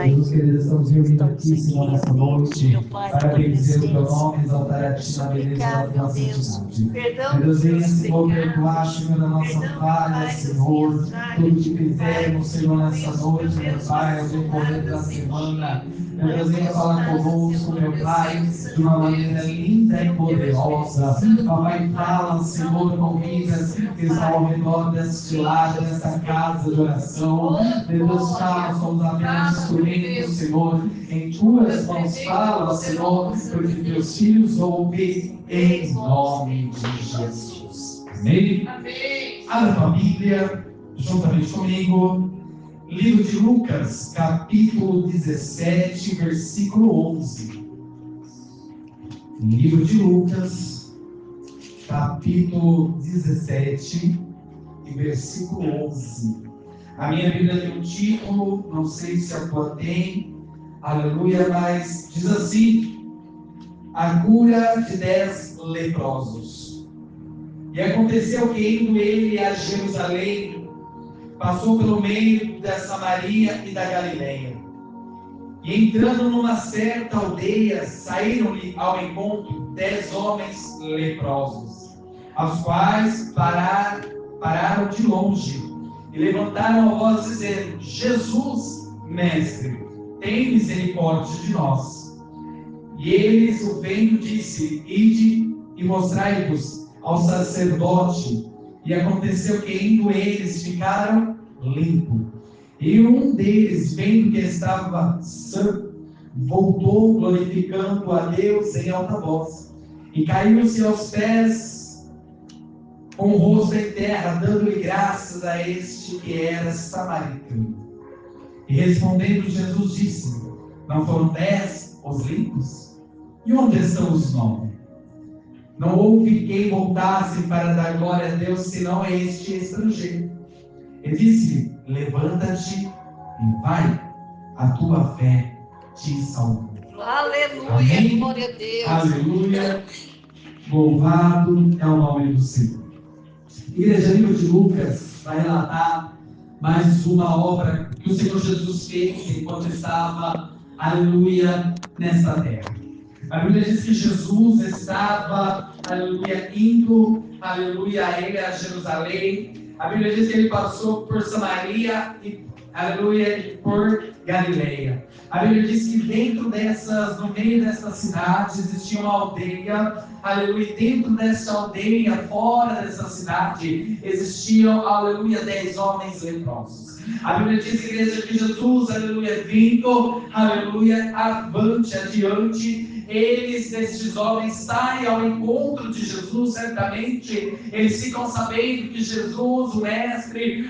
Deus querido, estamos reunidos aqui, Senhor, nessa noite, para bendizer o teu nome, exaltar a ti na beleza da tua santidade. Deus, venha, Senhor, perdoar, Senhor, da nossa falha, Senhor, tudo que fizemos, Senhor, nessa noite, meu Pai, ao decorrer da semana. Deus, venha falar conosco, meu Pai, de uma maneira linda e poderosa. Papai, fala, Senhor, com vidas que estão ao redor deste lado, dessa casa de oração. Deus, fala, somos apenas instrumentos, Senhor, em tuas mãos. Fala, Senhor, porque teus filhos ouvem em nome de Jesus. Amém? Amém. Abra a Bíblia, juntamente comigo, livro de Lucas, capítulo 17, versículo 11. Livro de Lucas, capítulo 17, versículo 11. A minha Bíblia tem um título, não sei se a tua tem, aleluia, mas diz assim: a cura de 10 leprosos. E aconteceu que, indo ele a Jerusalém, passou pelo meio da Samaria e da Galileia. E entrando numa certa aldeia, saíram-lhe ao encontro 10 homens leprosos, aos quais pararam de longe, e levantaram a voz dizendo: Jesus, mestre, tem misericórdia de nós. E eles, o vendo, disse: ide e mostrai-vos ao sacerdote. E aconteceu que, indo eles, ficaram limpos. E um deles, vendo que estava sã, voltou glorificando a Deus em alta voz, e caiu-se aos pés com o rosto em terra, dando-lhe graças a este que era samaritano. E respondendo, Jesus disse: não foram 10 os limpos? E onde estão os 9? Não houve quem voltasse para dar glória a Deus, senão este estrangeiro. E disse-lhe: levanta-te e vai, a tua fé te salvou. Aleluia, Amém? glória a Deus. Aleluia, louvado é o nome do Senhor. Igreja, livro de Lucas vai relatar mais uma obra que o Senhor Jesus fez enquanto estava, aleluia, nesta terra. A Bíblia diz que Jesus estava, aleluia, indo, aleluia, ele a Jerusalém. A Bíblia diz que ele passou por Samaria e, aleluia, e por Galileia. A Bíblia diz que no meio dessas cidades existia uma aldeia, aleluia, e dentro dessa aldeia, fora dessa cidade, existiam, aleluia, 10 homens leprosos. A Bíblia diz, igreja, que Jesus, aleluia, vindo, aleluia, avante, adiante, estes homens saem ao encontro de Jesus, certamente, eles ficam sabendo que Jesus, o Mestre,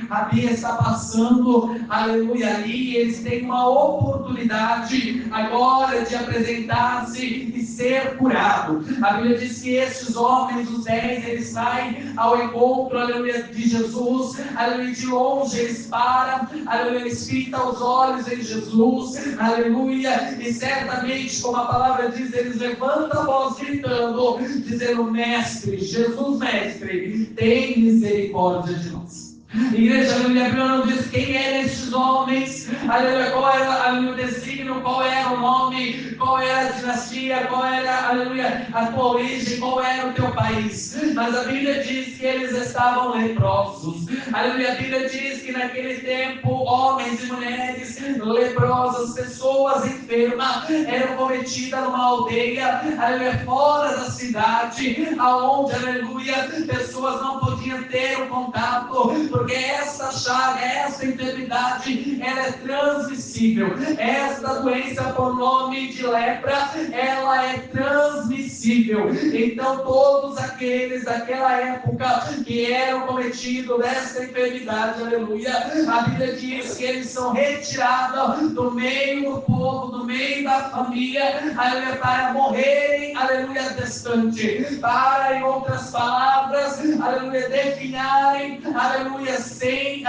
está passando, aleluia, ali, eles têm uma oportunidade agora de apresentar-se e ser curado. A Bíblia diz que estes homens, os 10, eles saem ao encontro, aleluia, de Jesus, aleluia, de longe eles param, aleluia, eles fitam os olhos em Jesus, aleluia, e certamente, como a palavra diz, eles levantam a voz gritando, dizendo: mestre, Jesus, mestre, tem misericórdia de nós. Igreja, a Bíblia não diz quem eram estes homens, aleluia, qual era o desígnio, qual era o nome, qual era a dinastia, qual era, aleluia, a tua origem, qual era o teu país. Mas a Bíblia diz que eles estavam leprosos. Aleluia, a Bíblia diz que naquele tempo homens e mulheres leprosas, pessoas enfermas, eram cometidas numa aldeia, aleluia, fora da cidade, aonde, aleluia, pessoas não podiam ter o contato, porque essa chaga, essa enfermidade, ela é transmissível. Esta doença, por nome de lepra, ela é transmissível. Então todos aqueles daquela época que eram cometidos dessa enfermidade, aleluia, a Bíblia diz que eles são retirados levada do meio do povo, do meio da família, aleluia, para morrerem, aleluia, distante, para, em outras palavras, aleluia, definharem, aleluia, sem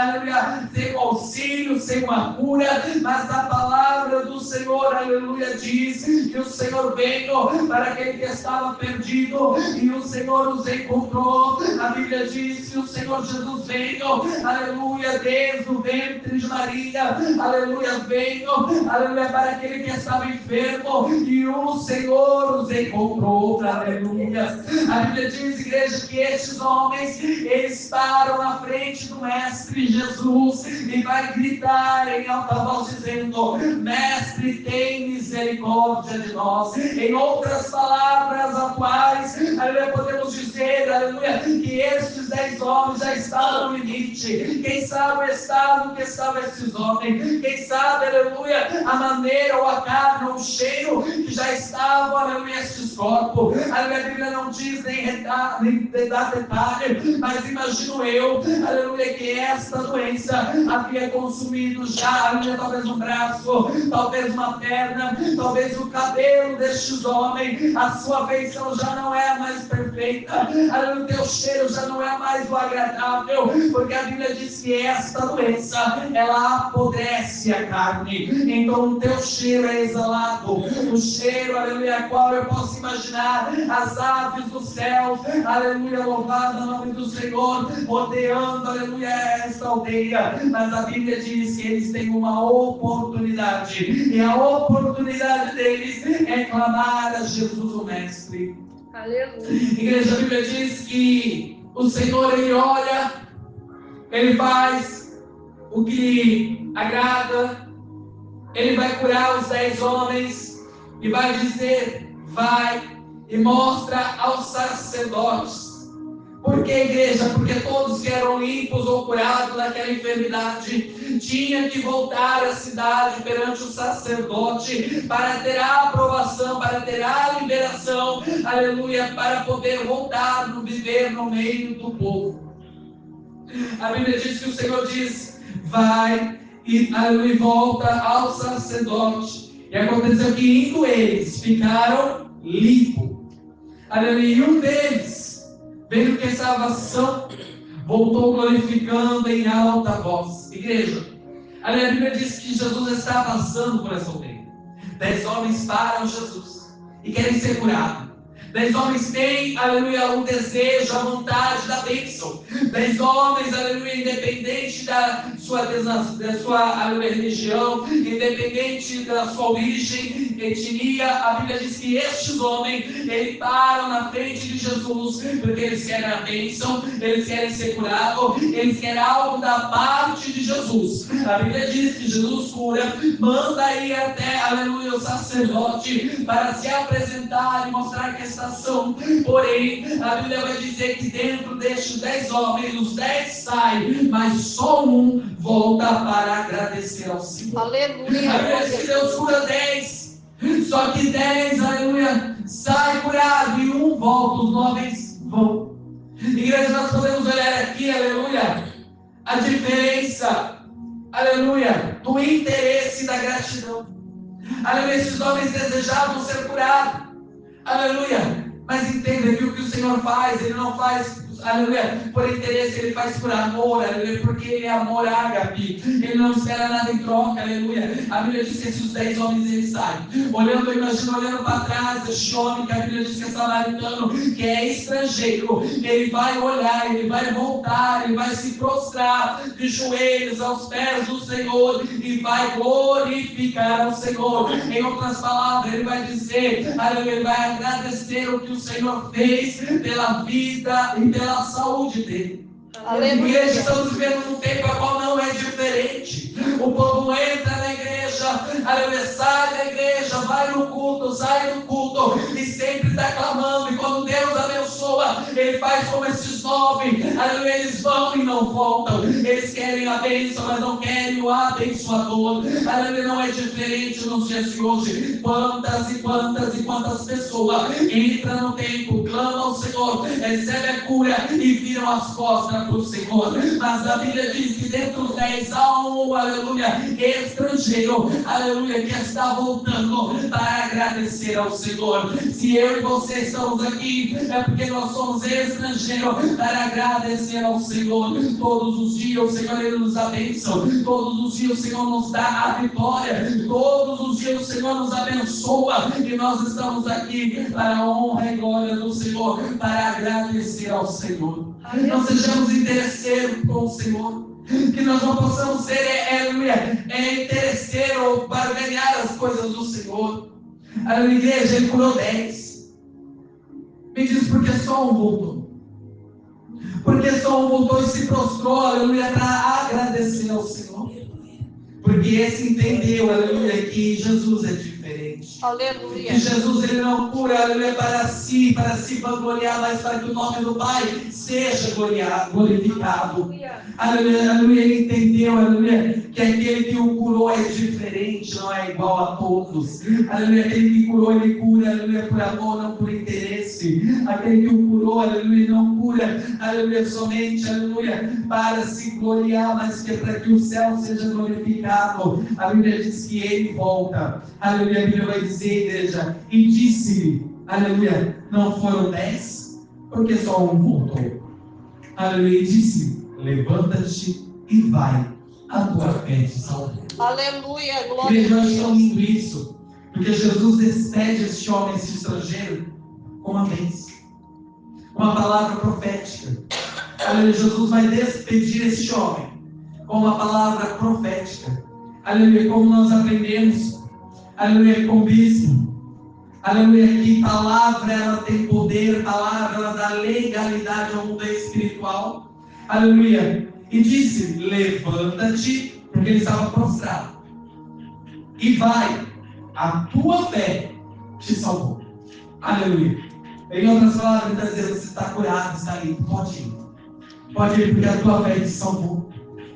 auxílio, sem uma cura, mas a palavra do Senhor, aleluia, diz que o Senhor veio para aquele que estava perdido e o Senhor os encontrou. A Bíblia diz que o Senhor Jesus veio, aleluia, desde o ventre de Maria, aleluia, veio, aleluia, para aquele que estava enfermo e o Senhor os encontrou, aleluia. A Bíblia diz, igreja, que estes homens, eles param na frente do Mestre Jesus e vai gritar em alta voz dizendo: Mestre, tem misericórdia de nós. Em outras palavras atuais, aleluia, podemos dizer, aleluia, que estes 10 homens já estavam no limite. Quem sabe o estado que estavam esses homens, quem sabe, aleluia, a maneira ou a carne ou o cheiro que já estavam, aleluia, estes corpos. Aleluia, a Bíblia não diz nem dá detalhe, mas imagino eu, aleluia, que esta doença havia consumido já, aleluia, talvez um braço, talvez uma perna, talvez o cabelo destes homens. A sua feição já não é mais perfeita, aleluia, o teu cheiro já não é mais o agradável, porque a Bíblia diz que esta doença, ela apodrece a carne. Então o teu cheiro é exalado, o cheiro, aleluia, qual eu posso imaginar as aves do céu, aleluia, louvado o nome do Senhor, rodeando, aleluia, esta aldeia. Mas a Bíblia diz que eles têm uma oportunidade, e a oportunidade deles é clamar a Jesus o Mestre. Aleluia. Igreja, a Bíblia diz que o Senhor, Ele olha, Ele faz o que lhe agrada, Ele vai curar os 10 homens e vai dizer: vai e mostra aos sacerdotes. Por que, igreja? Porque todos que eram limpos ou curados daquela enfermidade tinham que voltar à cidade perante o sacerdote para ter a aprovação, para ter a liberação, aleluia, para poder voltar no viver no meio do povo. A Bíblia diz que o Senhor diz: vai e, aleluia, volta ao sacerdote. E aconteceu que indo eles ficaram limpos. Aleluia, e um deles, vendo que estava são, voltou glorificando em alta voz. Igreja, a Bíblia diz que Jesus está passando por essa aldeia. 10 homens param Jesus e querem ser curados. 10 homens têm, aleluia, o desejo, a vontade da bênção. 10 homens, aleluia, independente da sua aleluia, religião, independente da sua origem, etnia, a Bíblia diz que estes homens, eles param na frente de Jesus, porque eles querem a bênção, eles querem ser curados, eles querem algo da parte de Jesus. A Bíblia diz que Jesus cura, manda ir até, aleluia, o sacerdote para se apresentar e mostrar que está ação. Porém, a Bíblia vai dizer que dentro destes 10 homens, os 10 saem, mas só um volta para agradecer ao Senhor. Aleluia. A Bíblia diz que Deus cura 10, só que 10, aleluia, sai curado e um volta, os 9 vão. Igreja, nós podemos olhar aqui, aleluia, a diferença, aleluia, do interesse e da gratidão. Aleluia, esses homens desejavam ser curados. Aleluia, mas entenda que o que o Senhor faz, Ele não faz, aleluia, por interesse, Ele faz por amor, aleluia, porque Ele é amor ágape, Ele não espera nada em troca, aleluia. A Bíblia diz que esses 10 homens, eles saem, olhando, eu imagino, olhando para trás, este homem que a Bíblia diz que é samaritano, que é estrangeiro, ele vai olhar, ele vai voltar, ele vai se prostrar de joelhos aos pés do Senhor e vai glorificar ao Senhor. Em outras palavras, ele vai dizer, aleluia, ele vai agradecer o que o Senhor fez pela vida e pela saúde dele. Aleluia. Igreja, estamos vivendo num tempo a qual não é diferente. O povo entra na igreja, aleluia, sai da igreja, vai no culto, sai do culto e sempre está clamando. E quando Deus abençoa, abençoa, Ele faz como esses 9, aleluia, eles vão e não voltam, eles querem a bênção, mas não querem o abençoador, aleluia. Não é diferente nos dias de hoje. Quantas e quantas e quantas pessoas entram no templo, clamam ao Senhor, recebem a cura e viram as costas para o Senhor, mas a Bíblia diz que dentro dos 10 há um, aleluia, estrangeiro, aleluia, que está voltando para agradecer ao Senhor. Se eu e você estamos aqui, é porque nós somos estrangeiros para agradecer ao Senhor. Todos os dias o Senhor Ele nos abençoa, todos os dias o Senhor nos dá a vitória, todos os dias o Senhor nos abençoa, e nós estamos aqui para a honra e glória do Senhor, para agradecer ao Senhor. Não sejamos interesseiros com o Senhor, que nós não possamos ser interesseiros para ganhar as coisas do Senhor. A igreja, Ele curou 10. Me diz por que só um voltou? Porque só um voltou e se prostrou, aleluia, para agradecer ao Senhor. Porque esse entendeu, aleluia, que Jesus é diferente. Aleluia. Que Jesus Ele não cura, aleluia, para se vangloriar, mas para que o nome do Pai seja glorificado. Aleluia, aleluia. Ele entendeu, aleluia, que aquele que o curou é diferente, não é igual a todos. Aleluia, aquele que curou, Ele cura, aleluia, por amor, não por interesse. Aquele que o curou, aleluia, não cura, aleluia, somente, aleluia, para se gloriar, mas que é para que o céu seja glorificado. A Bíblia diz que Ele volta. Aleluia, a Bíblia vai dizer, igreja, e disse-lhe, aleluia, não foram 10, porque só um voltou. Aleluia, e disse, levanta-te e vai, a tua fé te salvou. Aleluia, glória Igreja, a eu acho tão lindo Deus. isso, porque Jesus despede este homem, esse estrangeiro, com uma bênção, uma palavra profética. Aleluia, Jesus vai despedir este homem com uma palavra profética. Aleluia, como nós aprendemos, aleluia, com o bispo, aleluia, que palavra ela tem poder, palavra ela dá legalidade ao mundo espiritual. Aleluia, e disse, levanta-te, porque ele estava prostrado, e vai, a tua fé te salvou. Aleluia. Em outras palavras, ele está dizendo, você está curado, está limpo, pode ir, porque a tua fé te salvou.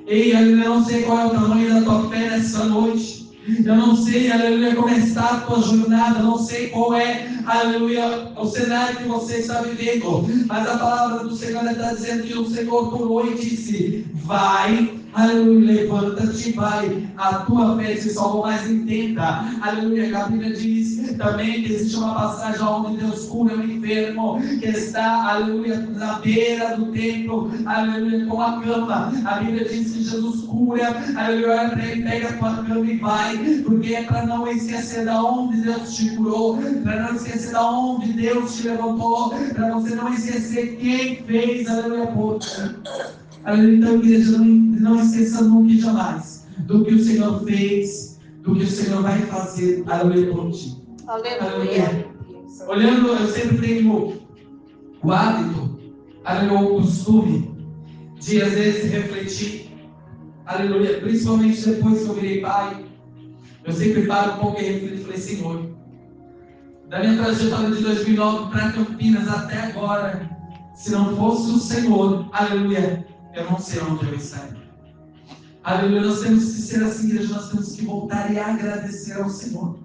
Ei, aleluia, eu não sei qual é o tamanho da tua fé nessa noite. Eu não sei, aleluia, como está a tua jornada. Eu não sei qual é, aleluia, o cenário que você está vivendo. Mas a palavra do Senhor está dizendo que o Senhor curou e disse, vai, aleluia, levanta-te, vai, a tua fé se salvou. Mas entenda, aleluia, a Bíblia diz também que existe uma passagem onde Deus cura o enfermo que está, aleluia, na beira do templo, aleluia, com a cama. A Bíblia diz que Jesus cura, aleluia, olha para ele, pega a tua cama e vai, porque é para não esquecer da onde Deus te curou, para não esquecer da onde Deus te levantou, para você não esquecer quem fez, aleluia, por ti. Então, igreja, não esqueça nunca e jamais do que o Senhor fez, do que o Senhor vai fazer, aleluia, por ti. Aleluia. Olhando, eu sempre tenho o hábito, aleluia, o costume de às vezes refletir, aleluia, principalmente depois que eu virei pai. Eu sempre paro um pouco e reflito e falei, Senhor, da minha trajetória de 2009 para Campinas até agora, se não fosse o Senhor, aleluia, eu não sei onde eu estaria. Aleluia, nós temos que ser assim, igreja, nós temos que voltar e agradecer ao Senhor.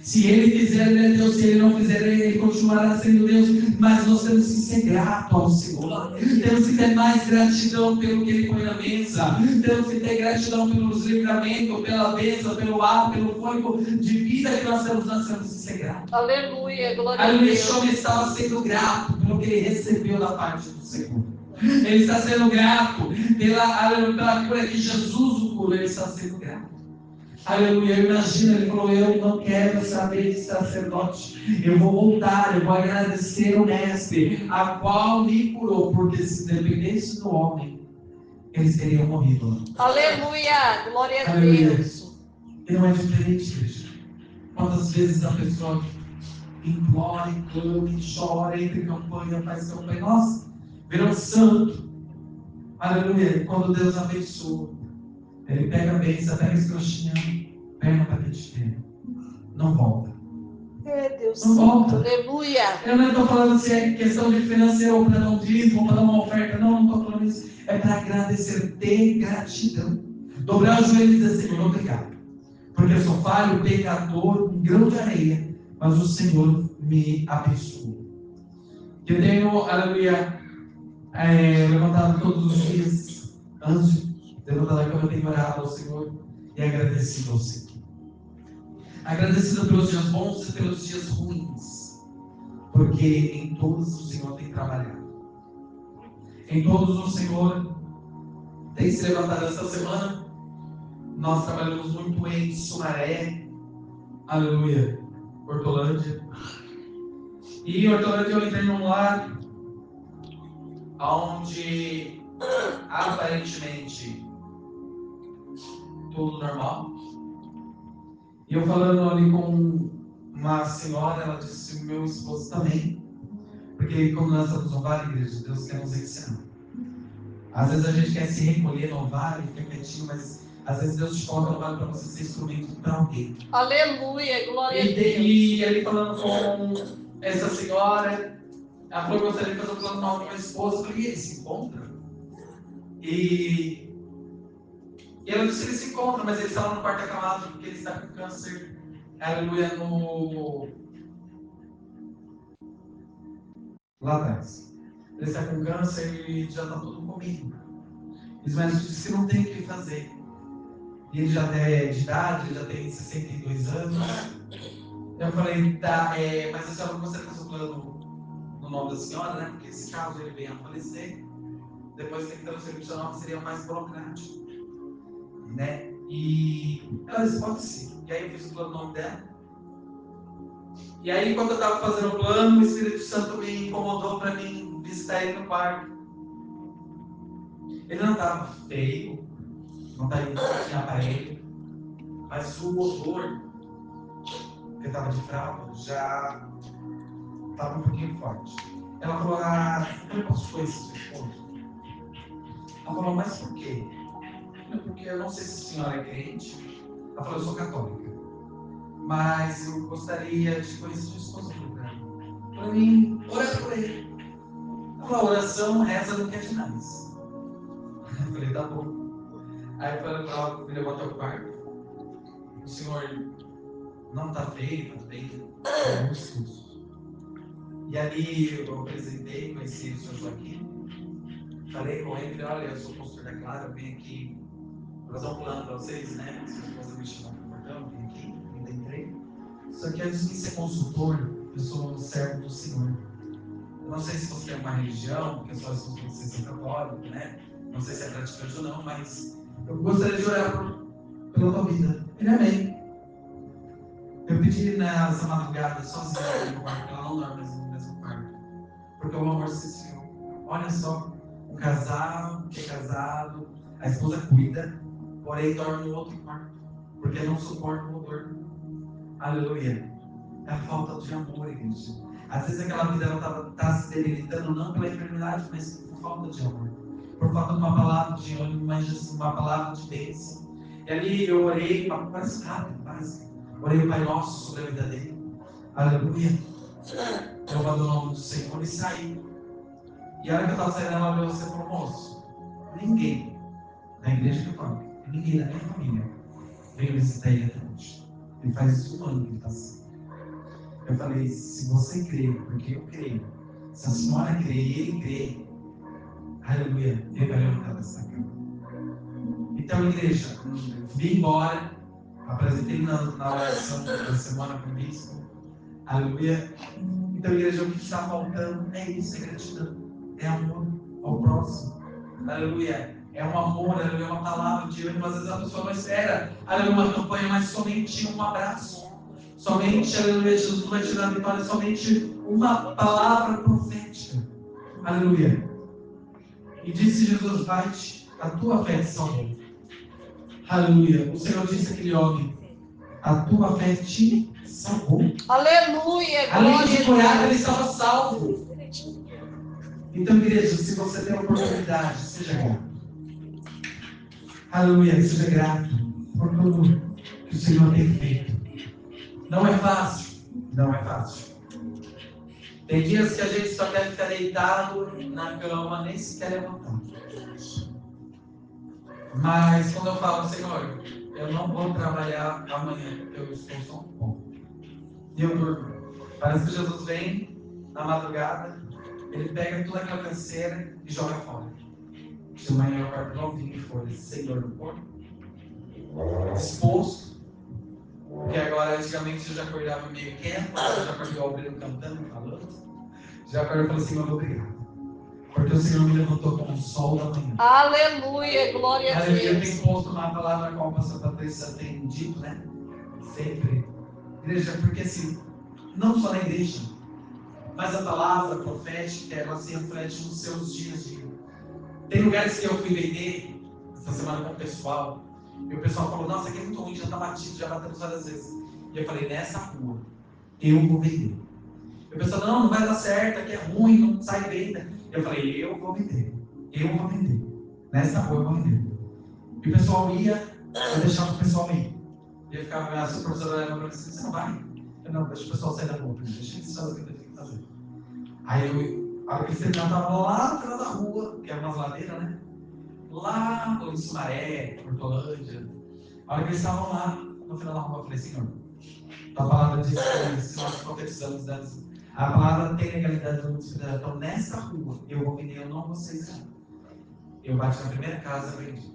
Se Ele fizer, Ele é Deus. Se Ele não fizer, Ele continuará sendo Deus. Mas nós temos que ser gratos ao Senhor. Temos que ter mais gratidão pelo que Ele põe na mesa. Temos que ter gratidão pelos livramentos, pela bênção, pelo ar, pelo fôlego de vida que nós temos que ser gratos. Aleluia, glória a Aleluia, Deus. esse homem estava sendo grato pelo que ele recebeu da parte do Senhor. Ele está sendo grato pela cura que Jesus o curou. Ele está sendo grato. Aleluia, imagina, ele falou, eu não quero saber de sacerdote, eu vou voltar, eu vou agradecer o mestre, a qual me curou, porque se dependesse do homem, eles teriam morrido. Aleluia, glória a Aleluia. Deus. E não é diferente, Cristo. Quantas vezes a pessoa implora, clama, chora, entra em campanha, faz campanha, nossa, virou santo. Aleluia, quando Deus abençoa, Ele pega a bênção, pega esse trouxinha, pega no tapete dele. Não volta. Deus. Não volta. Aleluia. Eu não estou falando se é questão de financeiro ou para dar um dízimo, ou para dar uma oferta. Não estou falando isso. É para agradecer, ter gratidão. Dobrar os joelhos e dizer, Senhor, obrigado. Porque eu sou falho, pecador, um grão de areia, mas o Senhor me abençoa. Eu tenho, aleluia, levantado todos os dias, antes de levantar da cama, eu tenho orado ao Senhor e agradecido ao Senhor. Agradecido pelos dias bons e pelos dias ruins, porque em todos o Senhor tem trabalhado. Em todos o Senhor tem se levantado. Essa semana nós trabalhamos muito em Sumaré, aleluia, Hortolândia. E em Hortolândia eu entrei num lar onde aparentemente tudo normal. E eu falando ali com uma senhora, ela disse, o meu esposo também. Porque como nós estamos no vale, igreja, Deus quer nos ensinar. Às vezes a gente quer se recolher no vale, ficar quietinho, mas às vezes Deus te coloca no vale para você ser instrumento para alguém. Aleluia. Glória a Deus. E ele falando com essa senhora, ela falou que gostaria de fazer um plano mal com meu esposo. Eu falei, e ele se encontra? E ela disse que ele se encontra, mas ele está lá no quarto acamado porque ele está com câncer, aleluia, lá atrás. Ele está com câncer e já está tudo comigo. E os médicos disseram que não tem o que fazer. E ele já é de idade, ele já tem 62 anos. Eu falei, tá, mas a senhora não gostaria de fazer um plano no nome da senhora, né? Porque se caso ele venha a falecer, depois tem que ter um serviço que seria mais burocrático, né? E ela disse, pode ser. E aí eu fiz o plano no nome dela. E aí, quando eu estava fazendo o plano, o Espírito Santo me incomodou para mim visitar ele no quarto. Ele não estava feio, não tinha aparelho, mas o odor, que estava de fralda, já estava um pouquinho forte. Ela falou, eu posso conhecer seu esposo? Ela falou, mas por quê? Porque eu não sei se a senhora é crente. Ela falou, eu sou católica, mas eu gostaria de conhecer seu esposo para mim, orar por ele. Ela falou, oração, reza, não quer demais. Eu falei, tá bom. Aí eu falei para ela, me levou até o quarto. O senhor não está feio, está bem, é muito sujo. E ali eu apresentei, conheci o senhor Joaquim. Falei com ele, olha, eu sou pastor da Clara, eu vim aqui fazer um plano para vocês, né? Se a esposa me chamar para o portão, eu vim aqui, ainda entrei. Só que antes de ser consultor, eu sou servo do Senhor. Eu não sei se você tem uma religião, porque eu só estou com vocês católico, né? Não sei se é praticante ou não, mas eu gostaria de orar pela tua vida. Ele amém. Eu pedi nessa madrugada sozinha no quarto, ela não dorme no mesmo quarto. Porque o amor se esfriou. Olha só, um casal que é casado, a esposa cuida, porém dorme no outro quarto, porque não suporta o odor. Aleluia. É a falta de amor, igreja. Às vezes aquela vida ela está se debilitando, não pela enfermidade, mas por falta de amor. Por falta de uma palavra de ânimo, mas uma palavra de bênção. E ali eu orei, parece rápido, parece. Orei o Pai Nosso sobre a vida dele. Aleluia. Louvado o nome do Senhor e saí. E a hora que eu estava saindo, ela olhou você e falou, moço, ninguém na igreja católica, ninguém da minha família veio visitar ele até hoje. Ele faz isso um ano que ele está assim. Eu falei, se você crê, porque eu creio, se a senhora crê e ele crê, aleluia, ele vai levantar dessa cama. Então, igreja, vim embora, apresentei na oração da semana com o bispo, aleluia. Então, igreja, o que está faltando é isso, é gratidão, é amor ao próximo, aleluia. É um amor, aleluia, uma palavra de ânimo. Às vezes a pessoa não espera, aleluia, uma campanha, mas somente um abraço. Somente, aleluia, Jesus vai te dar vitória, somente uma palavra profética. Aleluia. E disse Jesus, vai-te, a tua fé te salvou. Aleluia. O Senhor disse àquele homem, a tua fé te salvou. Aleluia. Além de curar, ele estava salvo. Então, igreja, se você tem a oportunidade, seja grato. Aleluia, seja grato por tudo que o Senhor tem feito. Não é fácil. Não é fácil. Tem dias que a gente só quer ficar deitado na cama, nem sequer levantar. Mas quando eu falo, Senhor, eu não vou trabalhar amanhã, porque eu estou só um pouco. E eu durmo. Parece que Jesus vem na madrugada, ele pega toda aquela canseira e joga fora. De manhã eu acordo novinho e folha, Senhor no corpo, disposto, porque agora antigamente eu já acordava meio quieto, eu já acordei o obreiro cantando, falando, já acordei e falei, Senhor, obrigado. Porque o Senhor me levantou como o sol da manhã. Aleluia, glória a Aleluia, eu Deus. tenho posto uma palavra como a pastora Patrícia tem dito, né? Sempre. Igreja, porque assim, não só na igreja, mas a palavra profética, ela se reflete nos seus dias a dia. Tem lugares que eu fui vender essa semana com o pessoal, e o pessoal falou, nossa, aqui é muito ruim, já está batido, já batemos várias vezes. E eu falei, nessa rua, eu vou vender. E o pessoal, não vai dar certo, aqui é ruim, não sai venda. Eu falei, eu vou vender. Nessa rua eu vou vender. E o pessoal ia, eu deixava o pessoal ir. E eu ficava, a supervisora olhava para mim assim, você não vai? Eu não, deixa o pessoal sair da rua, deixa eles fazerem o que eu tenho que fazer. Aí a hora que eles estavam lá atrás da rua, que é umas ladeiras, né? Lá em Sumaré, Hortolândia. A hora que eles estavam lá, no final da rua, eu falei, Senhor, a palavra diz que se nós profetizamos antes, a palavra tem legalidade no mundo espiritual. Então, nessa rua, eu vou vender, eu não vou ser escravo. Eu bati na primeira casa, eu vendi.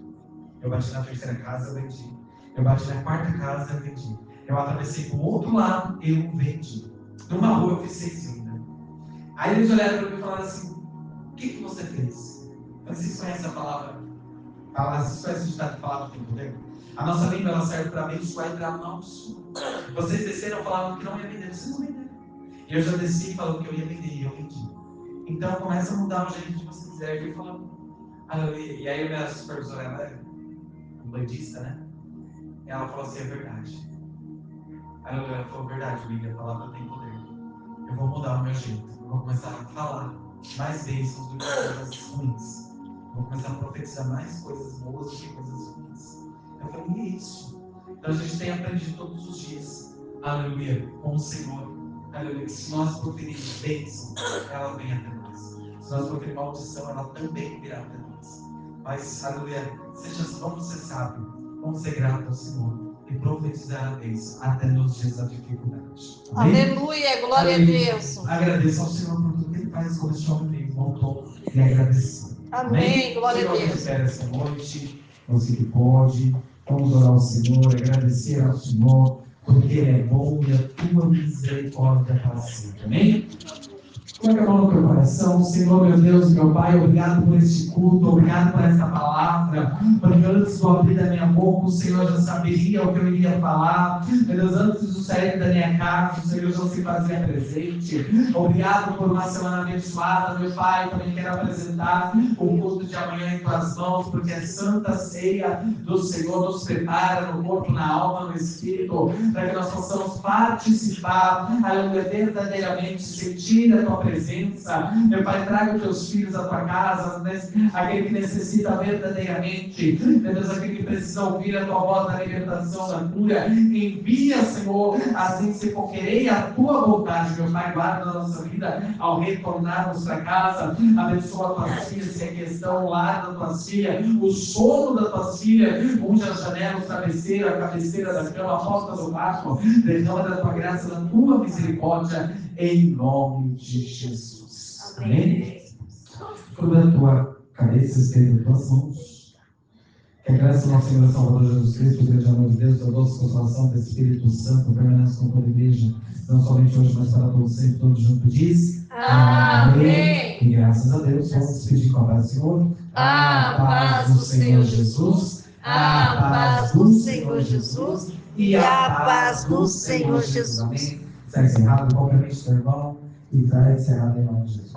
Eu bati na terceira casa, eu vendi. Eu bati na quarta casa, eu vendi. Eu atravessei para o outro lado, eu vendi. Numa rua, eu fiz 6 vendas. Aí eles olharam para mim e falaram assim, o que você fez? Vocês conhecem a palavra? Vocês conhecem o ditado de palavra tem poder? A nossa língua, ela serve para abençoar e para amaldiçoar. Vocês desceram falando que não ia vender, vocês não venderam. E eu já desci falando que eu ia vender, e eu vendi. Então começa a mudar o jeito de você quiser. Eu fui falando, e aí a minha supervisora, ela é bandista, né? Ela falou assim, é verdade. Aí ela falou, verdade, William, a palavra tem poder. Eu vou mudar o meu jeito. Eu vou começar a falar mais bênçãos do que coisas ruins. Eu vou começar a profetizar mais coisas boas do que coisas ruins. Eu falei, e é isso? Então a gente tem aprendido todos os dias, aleluia, com o Senhor. Aleluia, se nós proferirmos bênção, ela vem até nós. Se nós proferirmos maldição, ela também virá até nós. Mas, aleluia, vamos ser sábios, vamos ser gratos ao Senhor e profetizar a bênção até nos dias da dificuldade. Amém? Aleluia, glória Aleluia. a Deus. Agradeço ao Senhor por tudo que Ele faz com este homem, voltou e agradecer. Amém, glória a Deus. Espera essa noite, você que pode, vamos orar ao Senhor, agradecer ao Senhor, porque Ele é bom e a tua misericórdia para sempre. Amém? Coloque a mão no teu coração, Senhor, meu Deus, meu Pai, obrigado por este culto, obrigado por esta palavra, porque antes do abrir da minha boca, o Senhor já saberia o que eu iria falar, meu Deus, antes do sair da minha casa, o Senhor já se fazia presente. Obrigado por uma semana abençoada, meu Pai, também quero apresentar o culto de amanhã em tuas mãos, porque a santa ceia do Senhor nos prepara no corpo, na alma, no espírito, para que nós possamos participar, aleluia, verdadeiramente sentir a tua presença. Meu Pai, traga os teus filhos à tua casa, aquele que necessita verdadeiramente, meu Deus, aquele que precisa ouvir a tua voz da libertação, da cura, envia, Senhor, assim se querer a tua vontade, meu Pai, guarda a nossa vida ao retornarmos para casa, abençoa as tuas filhas, se é questão lá da tua filha, o sono da tua filha, unge as janelas, a cabeceira da cama, a porta do quarto, derrama da tua graça, da tua misericórdia, em nome de Jesus. Amém? Curva a tua cabeça, estenda as tuas mãos. Que a graça do nosso Senhor e Salvador Jesus Cristo, o grande amor de Deus, a doce consolação do Espírito Santo, permaneça com toda a igreja, não somente hoje, mas para todos sempre, todos juntos diz. Amém. E graças a Deus, vamos despedir com a paz do Senhor. A paz do Senhor Jesus. A paz do Senhor Jesus. E a paz do Senhor Jesus. Amém. Está encerrado, cumprimente do irmão, e está encerrado em nome de Jesus.